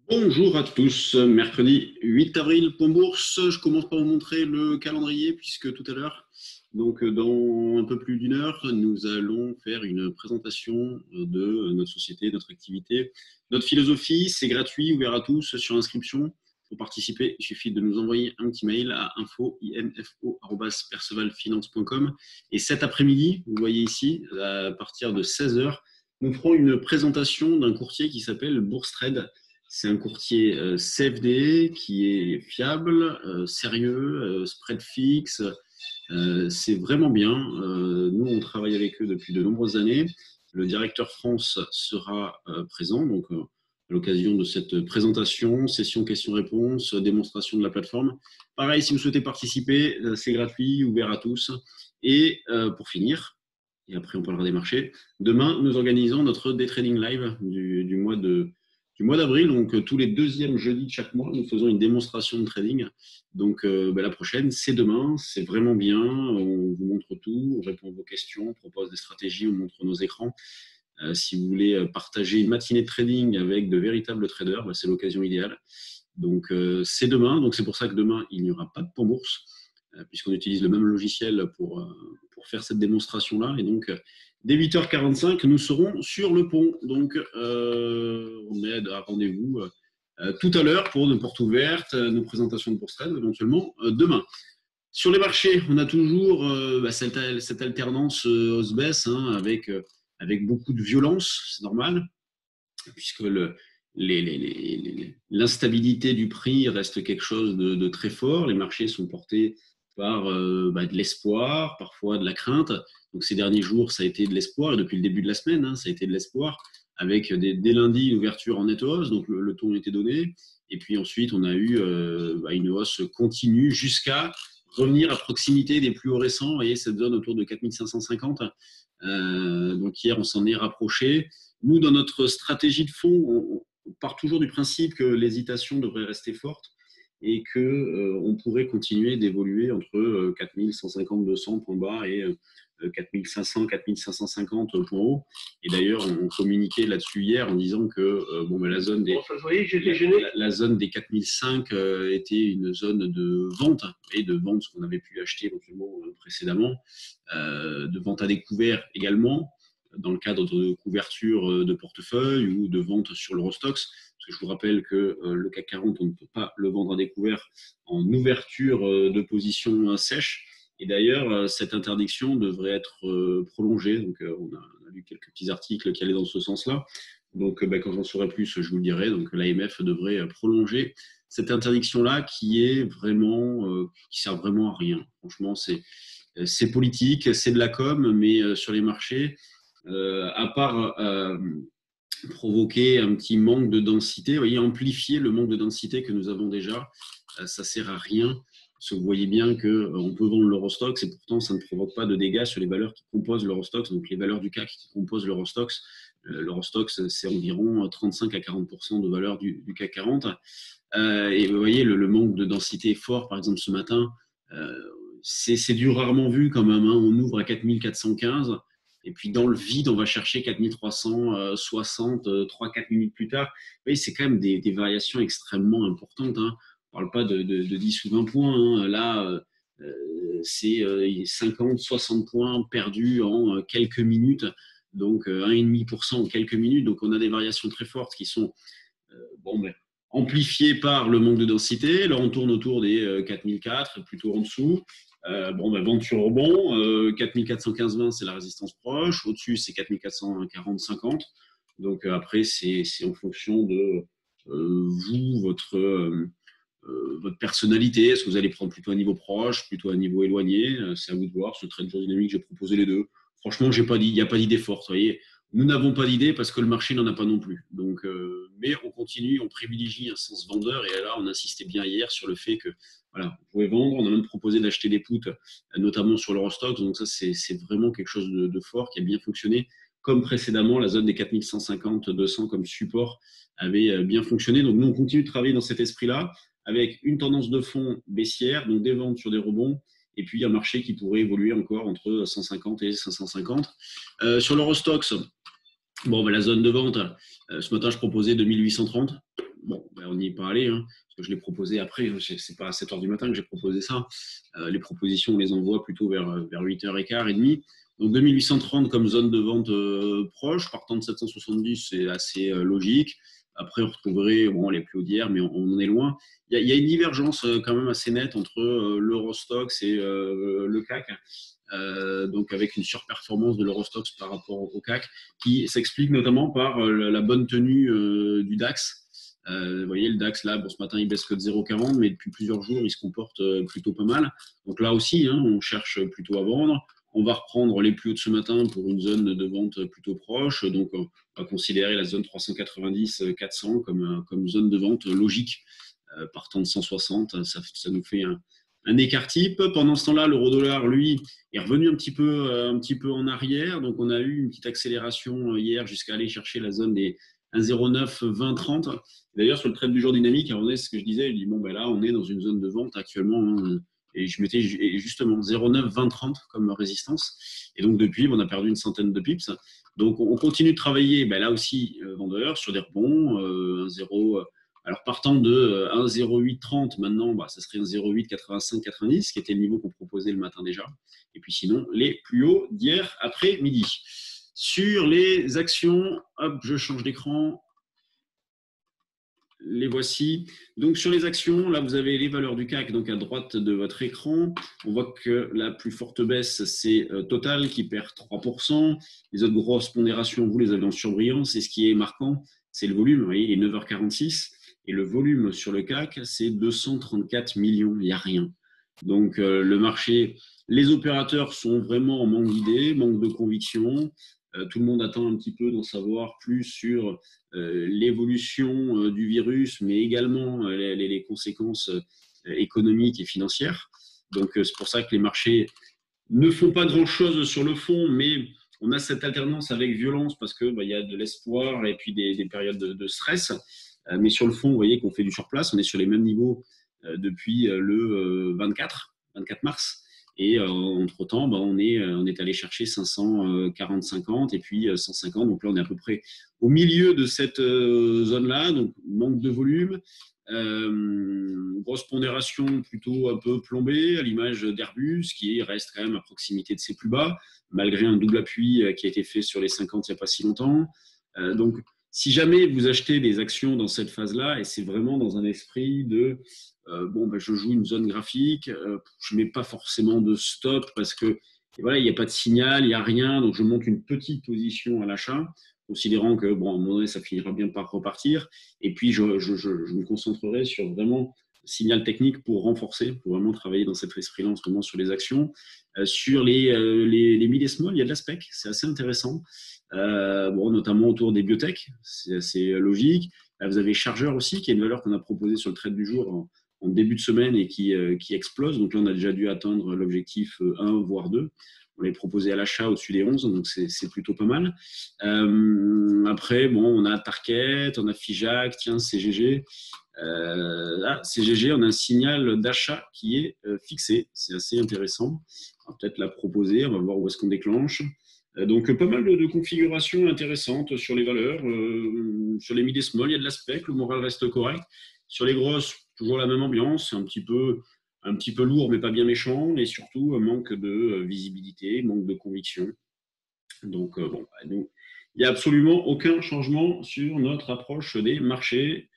Bonjour à tous, mercredi 8 avril, Point Bourse. Je commence par vous montrer le calendrier puisque tout à l'heure, donc dans un peu plus d'une heure, nous allons faire une présentation de notre société, notre activité, notre philosophie. C'est gratuit, ouvert à tous sur inscription. Pour participer, il suffit de nous envoyer un petit mail à info@percevalfinance.com. Et cet après-midi, vous voyez ici, à partir de 16 heures, nous ferons une présentation d'un courtier qui s'appelle Bourse Trade. C'est un courtier CFD qui est fiable, sérieux, spread fixe. C'est vraiment bien. Nous, on travaille avec eux depuis de nombreuses années. Le directeur France sera présent, donc à l'occasion de cette présentation, session questions-réponses, démonstration de la plateforme. Pareil, si vous souhaitez participer, c'est gratuit, ouvert à tous. Et pour finir, et après on parlera des marchés, demain, nous organisons notre Day Trading Live du mois d'avril, donc tous les deuxièmes jeudis de chaque mois, nous faisons une démonstration de trading. Donc la prochaine, c'est demain, c'est vraiment bien, on vous montre tout, on répond à vos questions, on propose des stratégies, on montre nos écrans. Si vous voulez partager une matinée de trading avec de véritables traders, c'est l'occasion idéale. Donc c'est demain, donc c'est pour ça que demain, il n'y aura pas de Point Bourse, puisqu'on utilise le même logiciel pour faire cette démonstration-là. Et donc, dès 8h45, nous serons sur le pont. Donc, on est à rendez-vous tout à l'heure pour nos portes ouvertes, nos présentations de Bourse Trade, éventuellement demain. Sur les marchés, on a toujours cette alternance hausse-baisse avec beaucoup de violence, c'est normal, puisque l'instabilité du prix reste quelque chose de très fort. Les marchés sont portés par de l'espoir, parfois de la crainte. Donc ces derniers jours, ça a été de l'espoir, et depuis le début de la semaine, ça a été de l'espoir, avec dès lundi une ouverture en nette hausse, donc le ton était donné. Et puis ensuite, on a eu une hausse continue jusqu'à revenir à proximité des plus hauts récents. Vous voyez, cette zone autour de 4550. Donc hier, on s'en est rapproché. Nous, dans notre stratégie de fond, on part toujours du principe que l'hésitation devrait rester forte et qu'on pourrait continuer d'évoluer entre 4150-200 points bas et 4500-4550 points hauts. Et d'ailleurs, on communiquait là-dessus hier en disant que la zone des 4005 était une zone de vente, et de vente, ce qu'on avait pu acheter éventuellement précédemment, de vente à découvert également, dans le cadre de couverture de portefeuille ou de vente sur l'Eurostoxx. Parce que je vous rappelle que le CAC 40, on ne peut pas le vendre à découvert en ouverture de position sèche. Et d'ailleurs, cette interdiction devrait être prolongée. Donc, on a lu quelques petits articles qui allaient dans ce sens-là. Donc, quand j'en saurai plus, je vous le dirai. Donc, l'AMF devrait prolonger cette interdiction-là qui sert vraiment à rien. Franchement, c'est politique, c'est de la com, mais sur les marchés, à part provoquer un petit manque de densité, vous voyez, amplifier le manque de densité que nous avons déjà, ça sert à rien. Parce que vous voyez bien qu'on peut vendre l'Eurostoxx et pourtant ça ne provoque pas de dégâts sur les valeurs qui composent l'Eurostoxx, donc les valeurs du CAC qui composent l'Eurostoxx. L'Eurostoxx, c'est environ 35 à 40% de valeur du CAC 40. Et vous voyez, le manque de densité est fort. Par exemple, ce matin, c'est du rarement vu quand même. On ouvre à 4415. Et puis dans le vide, on va chercher 4360, 3-4 minutes plus tard. Vous voyez, c'est quand même des variations extrêmement importantes. On ne parle pas de 10 ou 20 points. Là, c'est 50, 60 points perdus en quelques minutes. Donc 1,5% en quelques minutes. Donc on a des variations très fortes qui sont amplifiées par le manque de densité. Là, on tourne autour des 4004, plutôt en dessous. Vente sur rebond, 4415-20, c'est la résistance proche. Au-dessus, c'est 4440-50. Donc après, c'est en fonction de vous, votre personnalité. Est-ce que vous allez prendre plutôt un niveau proche, plutôt un niveau éloigné? C'est à vous de voir. Ce trade jour dynamique, j'ai proposé les deux. Franchement, il n'y a pas d'idée forte. Vous voyez, nous n'avons pas d'idée parce que le marché n'en a pas non plus. Donc, mais on continue, on privilégie un sens vendeur. Et là, on insistait bien hier sur le fait que voilà, vous pouvez vendre. On a même proposé d'acheter des puts, notamment sur l'Eurostoxx. Donc ça, c'est vraiment quelque chose de fort qui a bien fonctionné. Comme précédemment, la zone des 4150-200 comme support avait bien fonctionné. Donc nous, on continue de travailler dans cet esprit-là, avec une tendance de fond baissière, donc des ventes sur des rebonds, et puis un marché qui pourrait évoluer encore entre 150 et 550. Sur l'Eurostoxx, la zone de vente, ce matin, je proposais 2830. Bon, on n'y est pas allé, hein, parce que je l'ai proposé après. C'est pas à 7 heures du matin que j'ai proposé ça. Les propositions, on les envoie plutôt vers 8h15, et demie. Donc 2830 comme zone de vente proche, partant de 770, c'est assez logique. Après, on retrouverait les plus hauts d'hier, mais on en est loin. Il y a une divergence quand même assez nette entre l'Eurostoxx et le CAC. Donc avec une surperformance de l'Eurostoxx par rapport au CAC, qui s'explique notamment par la bonne tenue du DAX. Vous voyez, le DAX, là, bon, ce matin, il baisse que de 0,40, mais depuis plusieurs jours, il se comporte plutôt pas mal. Donc là aussi, hein, on cherche plutôt à vendre. On va reprendre les plus hauts de ce matin pour une zone de vente plutôt proche. Donc, on va considérer la zone 390-400 comme zone de vente logique. Partant de 160, ça nous fait un écart type. Pendant ce temps-là, l'euro-dollar, lui, est revenu un petit peu en arrière. Donc, on a eu une petite accélération hier jusqu'à aller chercher la zone des 1,09, 20, 30. D'ailleurs, sur le trade du jour dynamique, c'est ce que je disais, je dis, bon, ben là, on est dans une zone de vente actuellement, hein, et je mettais justement 0,9, 20, 30 comme résistance. Et donc, depuis, on a perdu une centaine de pips. Donc, on continue de travailler, ben là aussi, vendeur, sur des rebonds, 1,0. Alors, partant de 1,0830, maintenant, ça serait 1,0885, 90, qui était le niveau qu'on proposait le matin déjà. Et puis sinon, les plus hauts d'hier après-midi. Sur les actions, hop, je change d'écran. Les voici. Donc, sur les actions, là, vous avez les valeurs du CAC donc à droite de votre écran. On voit que la plus forte baisse, c'est Total qui perd 3%. Les autres grosses pondérations, vous les avez en surbrillance. Et ce qui est marquant, c'est le volume. Vous voyez, il est 9h46. Et le volume sur le CAC, c'est 234 millions. Il n'y a rien. Donc, le marché, les opérateurs sont vraiment en manque d'idées, manque de conviction. Tout le monde attend un petit peu d'en savoir plus sur l'évolution du virus, mais également les conséquences économiques et financières. Donc, c'est pour ça que les marchés ne font pas grand-chose sur le fond, mais on a cette alternance avec violence parce que y a de l'espoir et puis des périodes de stress. Mais sur le fond, vous voyez qu'on fait du surplace. On est sur les mêmes niveaux depuis le 24 mars. Et entre-temps, on est allé chercher 540-50 et puis 150. Donc là, on est à peu près au milieu de cette zone-là. Donc, manque de volume. Grosse pondération plutôt un peu plombée, à l'image d'Airbus, qui reste quand même à proximité de ses plus bas, malgré un double appui qui a été fait sur les 50 il n'y a pas si longtemps. Donc, si jamais vous achetez des actions dans cette phase-là, et c'est vraiment dans un esprit de je joue une zone graphique, je ne mets pas forcément de stop parce que il n'y a pas de signal, il n'y a rien, donc je monte une petite position à l'achat, considérant que à un moment donné, ça finira bien par repartir. Et puis, je me concentrerai sur vraiment le signal technique pour renforcer, pour vraiment travailler dans cet esprit-là en ce moment sur les actions. Sur les mid et small, il y a de la spec, c'est assez intéressant. Notamment autour des biotech, c'est assez logique. Là, vous avez Chargeur aussi, qui est une valeur qu'on a proposée sur le trade du jour en début de semaine et qui explose. Donc là, on a déjà dû atteindre l'objectif 1, voire 2. On l'avait proposé à l'achat au-dessus des 11, donc c'est plutôt pas mal. Après, on a Target, on a Figeac, CGG. Là, CGG, on a un signal d'achat qui est fixé. C'est assez intéressant. On va peut-être la proposer, on va voir où est-ce qu'on déclenche. Donc, pas mal de configurations intéressantes sur les valeurs. Sur les mid et small, il y a de l'aspect, le moral reste correct. Sur les grosses, toujours la même ambiance, un petit peu lourd, mais pas bien méchant, et surtout manque de visibilité, manque de conviction. Donc, il n'y a absolument aucun changement sur notre approche des marchés.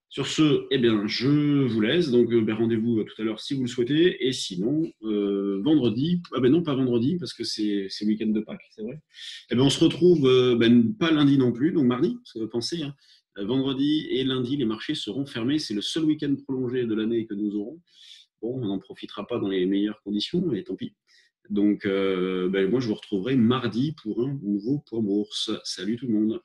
Sur ce, je vous laisse. Donc, rendez-vous tout à l'heure si vous le souhaitez. Et sinon, vendredi, non, pas vendredi, parce que c'est le week-end de Pâques, c'est vrai. On se retrouve, pas lundi non plus, donc mardi, parce que pensez, vendredi et lundi, les marchés seront fermés. C'est le seul week-end prolongé de l'année que nous aurons. Bon, on n'en profitera pas dans les meilleures conditions, mais tant pis. Donc, moi, je vous retrouverai mardi pour un nouveau point bourse. Salut tout le monde.